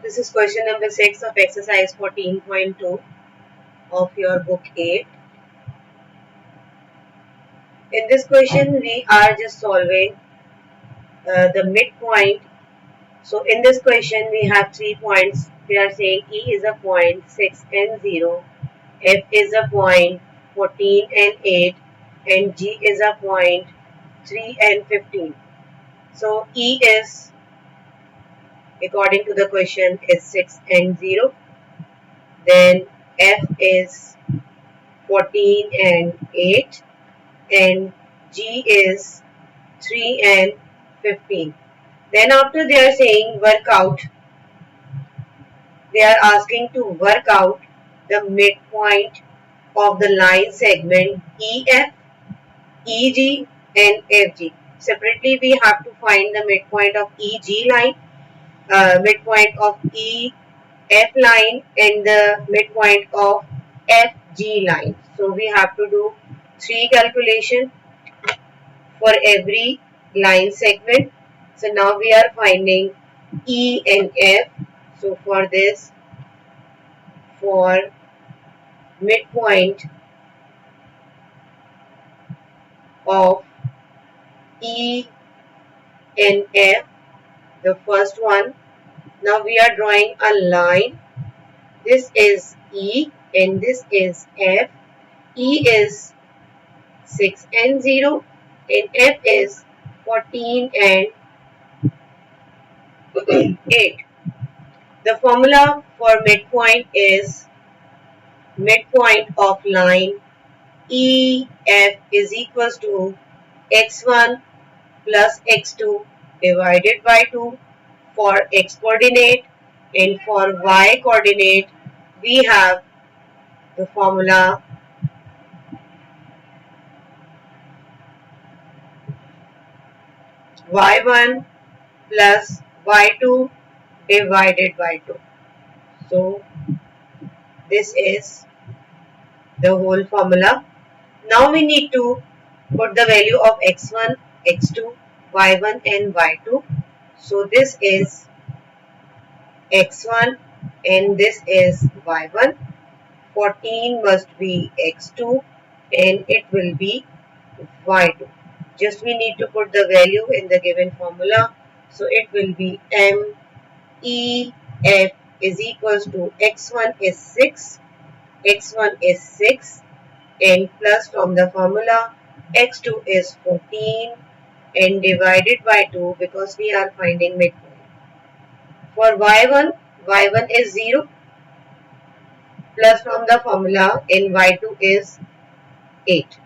This is question number 6 of exercise 14.2 of your book 8. In this question, we are just solving the midpoint. So, in this question, we have 3 points. They are saying E is a point 6 and 0, F is a point 14 and 8, and G is a point 3 and 15. So, E is, according to the question, is 6 and 0. Then F is 14 and 8. And G is 3 and 15. Then after they are saying work out, they are asking to work out the midpoint of the line segment EF, EG and FG. Separately we have to find the midpoint of EG line, midpoint of EF line and the midpoint of FG line. So we have to do 3 calculations for every line segment. So now we are finding E and F. So for this, for midpoint of E and F, the first one, now we are drawing a line. This is E and this is F. E is 6 and 0 and F is 14 and 8. The formula for midpoint is midpoint of line EF is equals to x1 plus x2 divided by 2 for x coordinate, and for y coordinate we have the formula y1 plus y2 divided by 2. So this is the whole formula. Now we need to put the value of x1, x2, y1 and y2. So this is x1 and this is y1. 14 must be x2 and it will be y2. Just we need to put the value in the given formula. So it will be m e f is equals to x1 is 6, x1 is 6 and plus from the formula x2 is 14 and divided by 2 because we are finding midpoint. For y1 is 0 plus from the formula in y2 is 8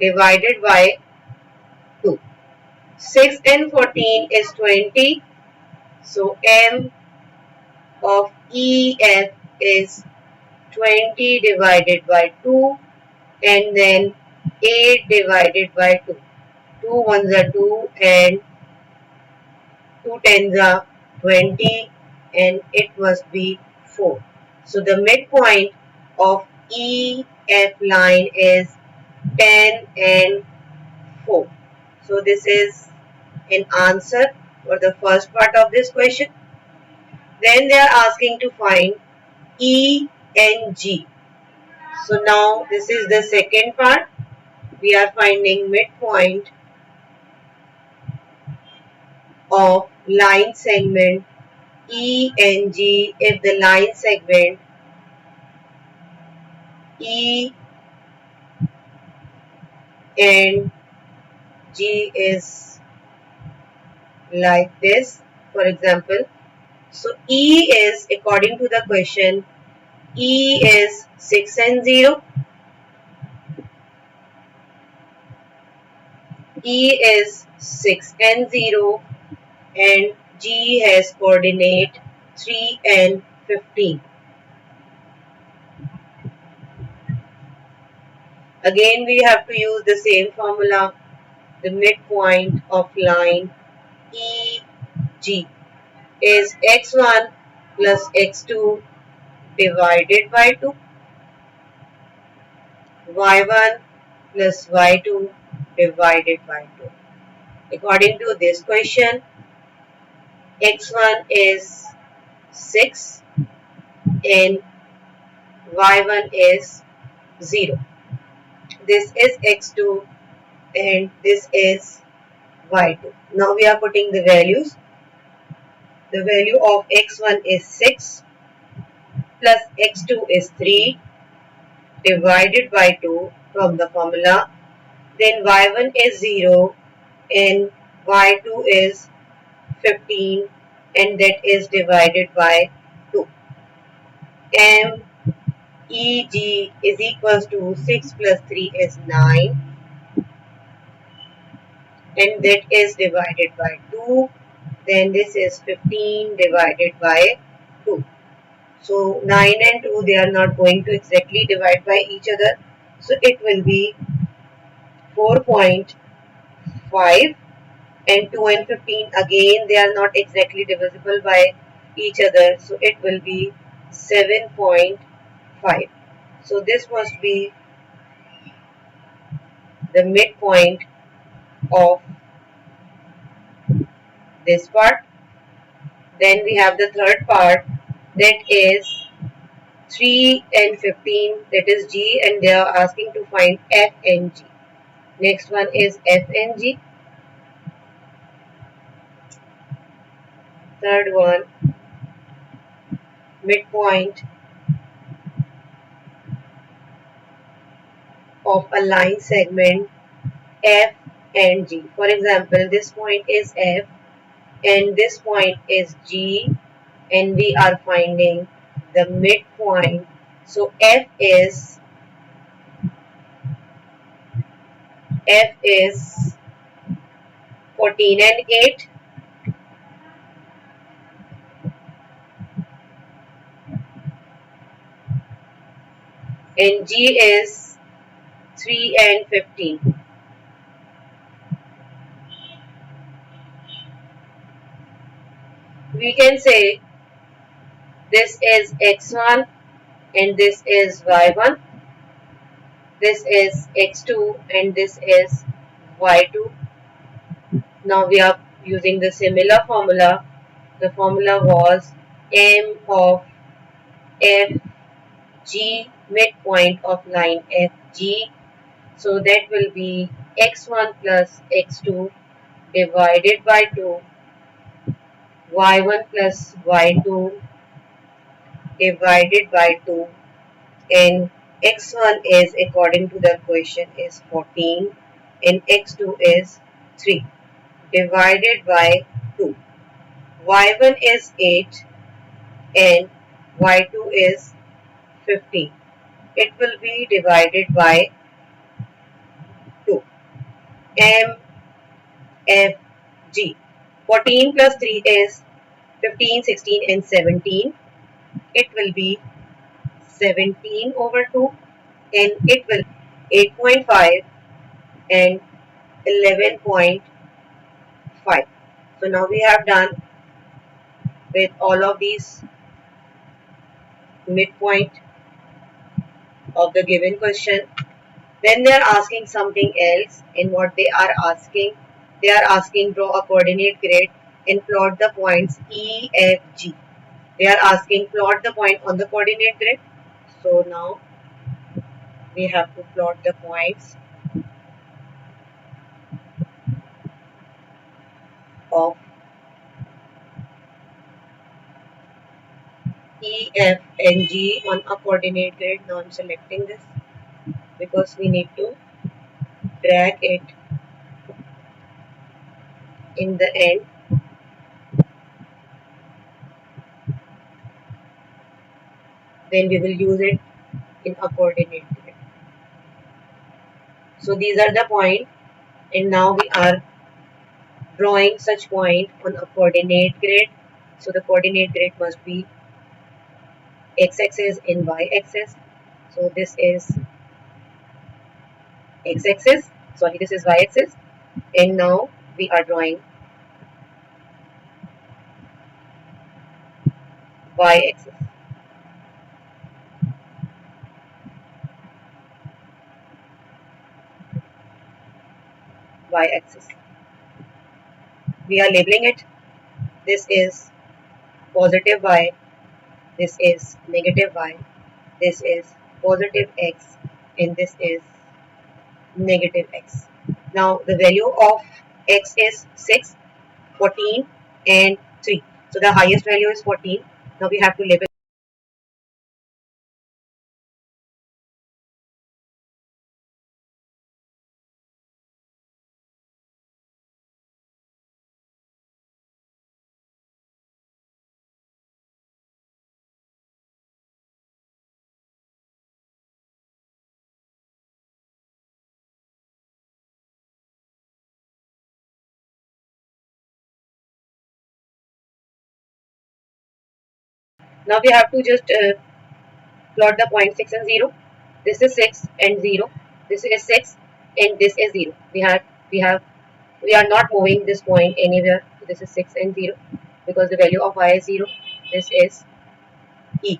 divided by 2. 6 and 14 is 20. So m of EF is 20 divided by 2 and then 8 divided by 2. 2 ones are 2 and 2 tens are 20 and it must be 4. So the midpoint of EF line is 10 and 4. So this is an answer for the first part of this question. Then they are asking to find E and G. So now this is the second part. We are finding midpoint of line segment E and G if the line segment E and G is like this. For example, so E is, according to the question, E is 6 and 0. E is 6 and 0 and G has coordinate 3 and 15. Again we have to use the same formula. The midpoint of line EG is x1 plus x2 divided by 2, y1 plus y2 divided by 2. According to this question, x1 is 6 and y1 is 0. This is x2 and this is y2. Now we are putting the values. The value of x1 is 6 plus x2 is 3 divided by 2 from the formula. Then y1 is 0 and y2 is 15 and that is divided by 2. MEG is equals to 6 plus 3 is 9 and that is divided by 2. Then this is 15 divided by 2. So 9 and 2, they are not going to exactly divide by each other. So it will be 4.5 and 2 and 15 again they are not exactly divisible by each other. So it will be 7.5. So this must be the midpoint of this part. Then we have the third part, that is 3 and 15, that is G, and they are asking to find F and G. Next one is F and G. Third one, midpoint of a line segment F and G. For example, this point is F and this point is G, and we are finding the midpoint. So F is 14 and 8 and G is 3 and 15. We can say this is x1 and this is y1, this is x2 and this is y2. Now we are using the similar formula. The formula was M of FG, midpoint of line FG. So that will be x1 plus x2 divided by 2, y1 plus y2 divided by 2, and x1 is, according to the question, is 14 and x2 is 3 divided by 2. Y1 is 8 and y2 is 15. It will be divided by 2. MFG. 14 plus 3 is 15, 16 and 17. It will be 17 over 2 and it will be 8.5 and 11.5. So now we have done with all of these midpoint of the given question. Then they are asking something else. In what they are asking draw a coordinate grid and plot the points E, F, G. They are asking plot the point on the coordinate grid. So now we have to plot the points of E, F and G on a coordinate grid. Now I'm selecting this because we need to drag it in the end. Then we will use it in a coordinate grid. So these are the points, and now we are drawing such point on a coordinate grid. So the coordinate grid must be x-axis and y-axis. So this is x-axis, sorry, this is y-axis, and now we are drawing y-axis. Y-axis. We are labeling it. This is positive y, this is negative y, this is positive x, and this is negative x. Now the value of x is 6, 14, and 3. So the highest value is 14. Now we have to label. Now we have to just plot the point 6 and 0. This is 6 and 0. This is 6 and this is 0. We are not moving this point anywhere. So this is 6 and 0 because the value of y is 0. This is e.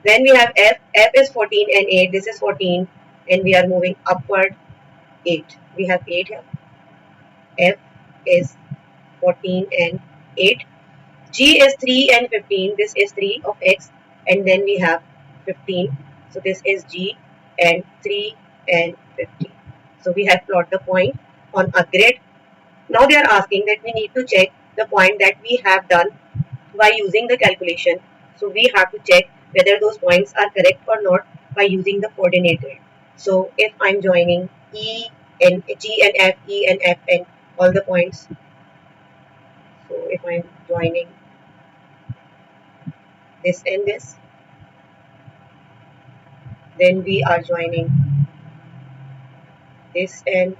Then we have f. F is 14 and 8. This is 14 and we are moving upward 8. We have 8 here. F is 14 and 8. G is 3 and 15. This is 3 of x and then we have 15. So this is G and 3 and 15. So we have plot the point on a grid. Now they are asking that we need to check the point that we have done by using the calculation. So we have to check whether those points are correct or not by using the coordinate grid. So if I'm joining E and G and F, E and F and all the points. So if I'm joining this and this, then we are joining this and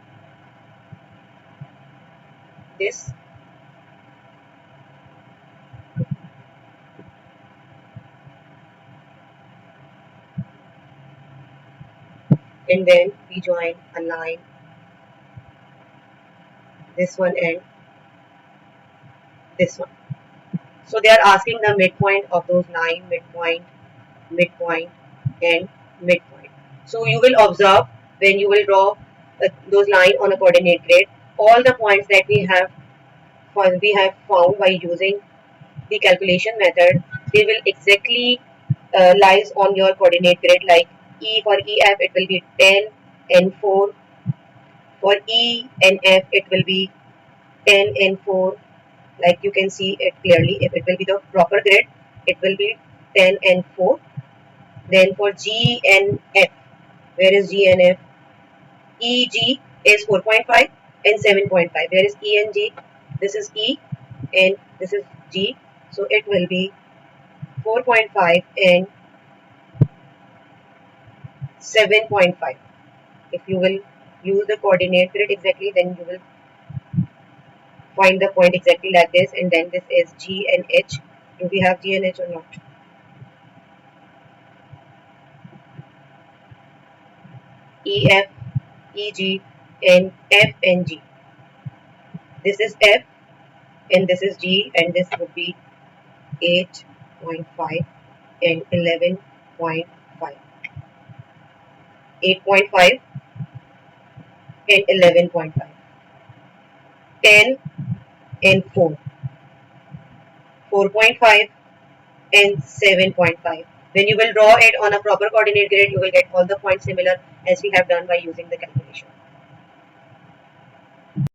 this, and then we join a line, this one and this one. So they are asking the midpoint of those line, midpoint, midpoint, and midpoint. So you will observe when you will draw those lines on a coordinate grid, all the points that we have found by using the calculation method, they will exactly lies on your coordinate grid. Like E for EF, it will be 10 and 4. For E and F, it will be 10 and 4. Like you can see it clearly. If it will be the proper grid, it will be 10 and 4. Then for G and F, where is G and F? EG is 4.5 and 7.5. Where is E and G? This is E and this is G. So it will be 4.5 and 7.5. If you will use the coordinate grid exactly, then you will find the point exactly like this. And then this is G and H. Do we have G and H or not? EF, EG, and F and G. This is F and this is G, and this would be 8.5 and 11.5. 8.5 and 11.5. 10 and 4. 4.5 and 7.5. When you will draw it on a proper coordinate grid, you will get all the points similar as we have done by using the calculation.